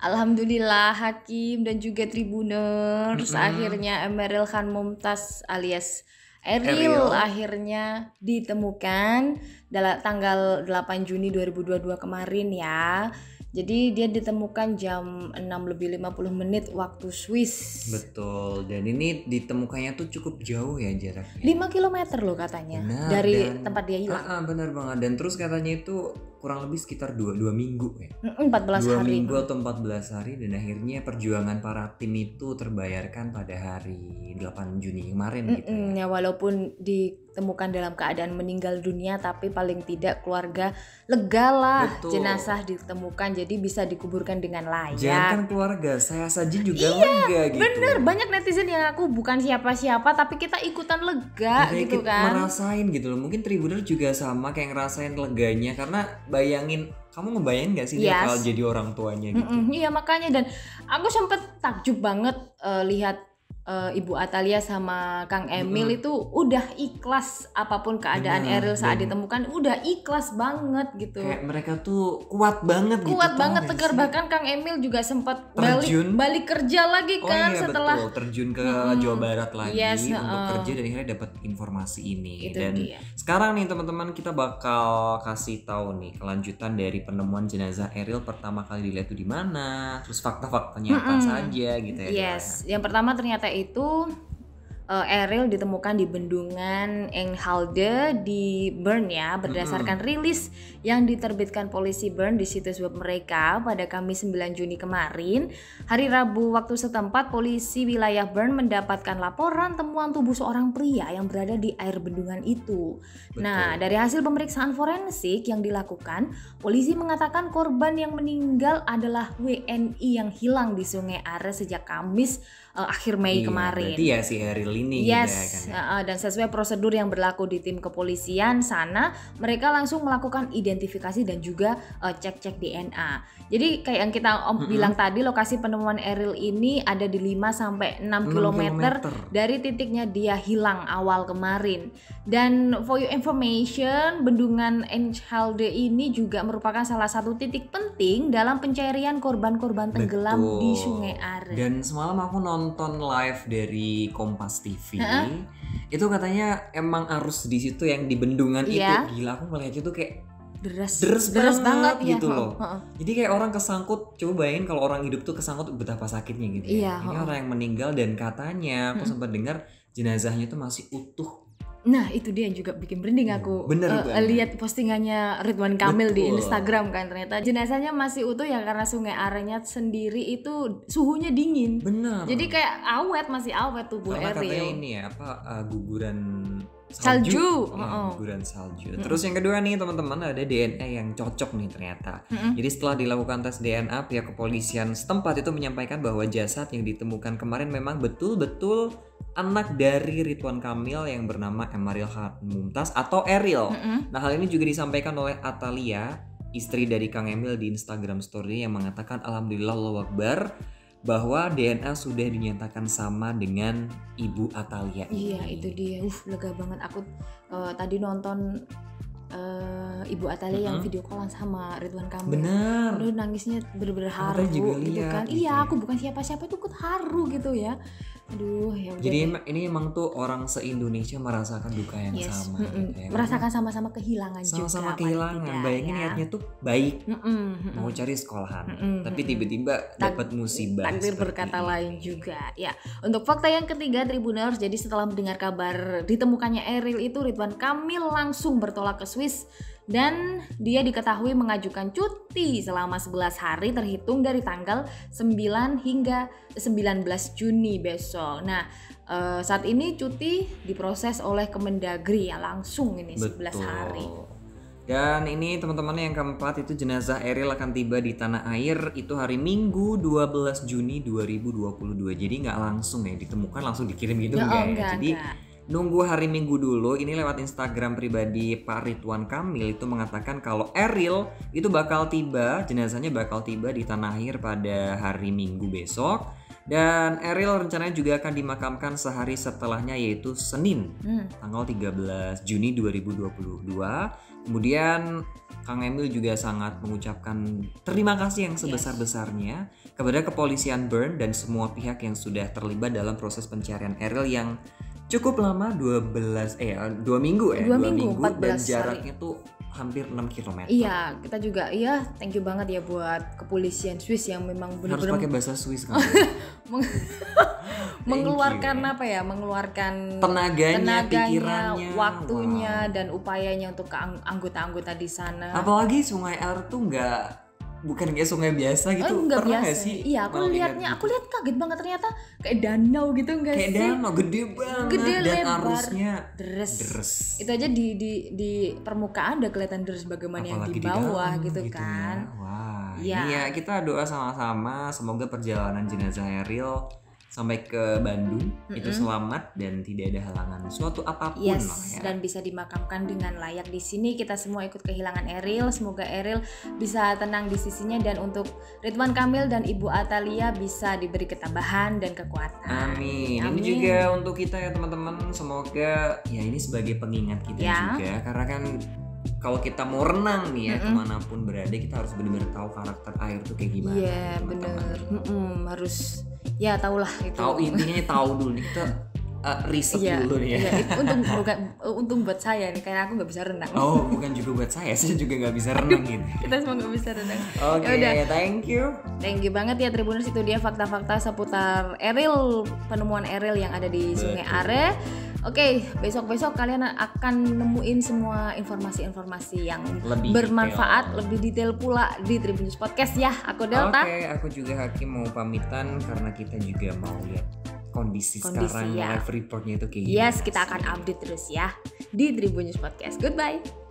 Alhamdulillah Hakim dan juga Tribuners, Mm-mm. akhirnya Emeril Khan Mumtaz alias Eril Ariel. akhirnya ditemukan dalam tanggal 8 Juni 2022 kemarin ya. Jadi dia ditemukan jam 6:50 waktu Swiss. Betul, dan ini ditemukannya tuh cukup jauh ya jaraknya. 5 kilometer loh katanya Benar, dari dan tempat dia hilang. benar banget. Dan terus katanya itu kurang lebih sekitar dua minggu ya. 14 2 hari. minggu atau 14 hari, dan akhirnya perjuangan para tim itu terbayarkan pada hari 8 Juni kemarin gitu ya. Ya walaupun ditemukan dalam keadaan meninggal dunia, tapi paling tidak keluarga lega lah. Betul. Jenazah ditemukan jadi bisa dikuburkan dengan layak. Jangan keluarga, saya saja juga lega gitu. Bener, banyak netizen yang aku bukan siapa-siapa tapi kita ikutan lega Kayak gitu kita kan. merasain gitu loh. Mungkin Tribuner juga sama kayak ngerasain leganya, karena bayangin, kamu ngebayangin gak sih dia Yes. kalau jadi orang tuanya gitu. Iya makanya, dan aku sempet takjub banget lihat Ibu Atalia sama Kang Emil itu udah ikhlas apapun keadaan Benar, Eril saat dan ditemukan, udah ikhlas banget gitu. kayak mereka tuh kuat banget gitu. Kuat tau banget, gak tegar. sih? Bahkan Kang Emil juga sempat Terjun. balik kerja lagi Oh kan iya setelah betul, terjun ke Jawa Barat lagi Yes, untuk kerja, dan akhirnya dapat informasi ini. Itu Dan dia. sekarang nih teman-teman, kita bakal kasih tahu nih kelanjutan dari penemuan jenazah Eril pertama kali dilihat tuh di mana, terus fakta-faktanya apa saja gitu ya. Yes, yang pertama ternyata itu Eril ditemukan di bendungan Enghalde di Bern ya, berdasarkan rilis yang diterbitkan polisi Bern di situs web mereka pada Kamis 9 Juni kemarin. Hari Rabu waktu setempat, polisi wilayah Bern mendapatkan laporan temuan tubuh seorang pria yang berada di air bendungan itu. Nah, dari hasil pemeriksaan forensik yang dilakukan, polisi mengatakan korban yang meninggal adalah WNI yang hilang di Sungai Are sejak Kamis akhir Mei Iya, kemarin. berarti ya si Eril ini Yes, gitu ya kan. dan sesuai prosedur yang berlaku di tim kepolisian sana, mereka langsung melakukan identifikasi dan juga cek-cek DNA. Jadi kayak yang kita bilang tadi, lokasi penemuan Eril ini ada di 5 sampai 6 kilometer dari titiknya dia hilang awal kemarin. Dan for your information, bendungan Enghalde ini juga merupakan salah satu titik penting dalam pencarian korban-korban tenggelam di Sungai Are. Dan semalam aku nonton live dari Kompas TV. Itu katanya emang arus di situ yang di bendungan itu, gila, aku melihat itu kayak deras banget gitu loh. Jadi kayak orang kesangkut. Coba bayangin kalau orang hidup tuh kesangkut, betapa sakitnya gitu ya. Ini orang yang meninggal, dan katanya aku sempat dengar jenazahnya tuh masih utuh. Nah itu dia yang juga bikin merinding aku. Bener lihat postingannya Ridwan Kamil di Instagram kan, ternyata jenazahnya masih utuh ya, karena Sungai Arenya sendiri itu suhunya dingin. Bener. Jadi kayak masih awet tubuh Karena Eril. katanya ini ya guguran salju. Guguran salju. Terus yang kedua nih teman-teman, ada DNA yang cocok nih ternyata. Jadi setelah dilakukan tes DNA, pihak kepolisian setempat itu menyampaikan bahwa jasad yang ditemukan kemarin memang betul-betul anak dari Ridwan Kamil yang bernama Emeril Khan Mumtaz atau Eril. Nah, hal ini juga disampaikan oleh Atalia, istri dari Kang Emil, di Instagram story yang mengatakan alhamdulillah Allahu Akbar, bahwa DNA sudah dinyatakan sama dengan Ibu Atalia ini. Iya itu dia, lega banget aku tadi nonton Ibu Atalia yang video callan sama Ridwan Kamil. Bener. Aduh, nangisnya bener-bener haru juga gitu lihat, kan. gitu Iya, ya. aku bukan siapa-siapa itu ikut haru gitu ya. Aduh, ya udah Jadi deh. ini emang tuh orang se-Indonesia merasakan duka yang sama gitu ya. Merasakan sama-sama kehilangan juga. Sama-sama paling kehilangan. tidak, Bayangin ya. niatnya tuh baik, mau cari sekolahan, tapi tiba-tiba dapat musibah. Takdir seperti berkata ini. lain juga. Ya, untuk fakta yang ketiga Tribuners, jadi setelah mendengar kabar ditemukannya Eril itu, Ridwan Kamil langsung bertolak ke Swiss dan dia diketahui mengajukan cuti selama 11 hari terhitung dari tanggal 9 hingga 19 Juni besok. Nah, saat ini cuti diproses oleh Kemendagri ya, langsung ini 11 hari. Dan ini teman-teman yang keempat, itu jenazah Eril akan tiba di tanah air itu hari Minggu 12 Juni 2022. Jadi nggak langsung ya ditemukan langsung dikirim gitu enggak. Jadi nunggu hari Minggu dulu. Ini lewat Instagram pribadi Pak Ridwan Kamil itu mengatakan kalau Eril itu bakal tiba, jenazahnya bakal tiba di tanah air pada hari Minggu besok. Dan Ariel rencananya juga akan dimakamkan sehari setelahnya, yaitu Senin tanggal 13 Juni 2022. Kemudian Kang Emil juga sangat mengucapkan terima kasih yang sebesar-besarnya kepada kepolisian Bern dan semua pihak yang sudah terlibat dalam proses pencarian Ariel yang cukup lama, 2 minggu ya. 2 minggu, 14 dan hari. jaraknya tuh hampir 6 km. Iya, kita juga thank you banget ya buat kepolisian Swiss yang memang Harus benar-benar pakai bahasa Swiss kan. mengeluarkan mengeluarkan tenaganya, pikirannya, waktunya dan upayanya untuk ke anggota-anggota di sana. Apalagi Sungai Air tuh bukan kayak sungai biasa gitu. Enggak Pernah biasa. gak sih? Iya, aku lihat kaget banget ternyata kayak danau gitu enggak Kayak sih? danau gede banget Gede, dan lebar, arusnya deres. deres. Itu aja di permukaan udah kelihatan deres, bagaimana yang Apalagi di bawah dalam gitu ya. kan. Wah, Iya. ini ya kita doa sama-sama semoga perjalanan jenazah Ariel sampai ke Bandung itu selamat dan tidak ada halangan suatu apapun lah ya. Dan bisa dimakamkan dengan layak di sini. Kita semua ikut kehilangan Ariel. Semoga Ariel bisa tenang di sisinya, dan untuk Ridwan Kamil dan Ibu Atalia bisa diberi ketabahan dan kekuatan. Amin. Ini juga untuk kita ya teman-teman. Semoga ya ini sebagai pengingat kita juga, karena kan kalau kita mau renang nih ya kemanapun berada, kita harus benar-benar tahu karakter air tuh kayak gimana. Iya bener. Harus ya tahulah itu. Tahu, intinya tahu dulu nih, kita riset dulu nih ya. Iya, untung buat saya nih, karena aku nggak bisa renang. Oh, bukan juga buat saya juga nggak bisa renang gitu. Kita semua nggak bisa renang. Oke, thank you banget ya Tribuners, itu dia fakta-fakta seputar Ariel, penemuan Ariel yang ada di Sungai Are. Oke, besok-besok kalian akan nemuin semua informasi-informasi yang lebih bermanfaat, lebih detail pula di Tribunnews Podcast ya. Aku Delta. Oke, aku juga Hakim mau pamitan karena kita juga mau lihat kondisi sekarang ya. live reportnya itu kayak gimana. Yes, kita akan update terus ya di Tribunnews Podcast. Goodbye.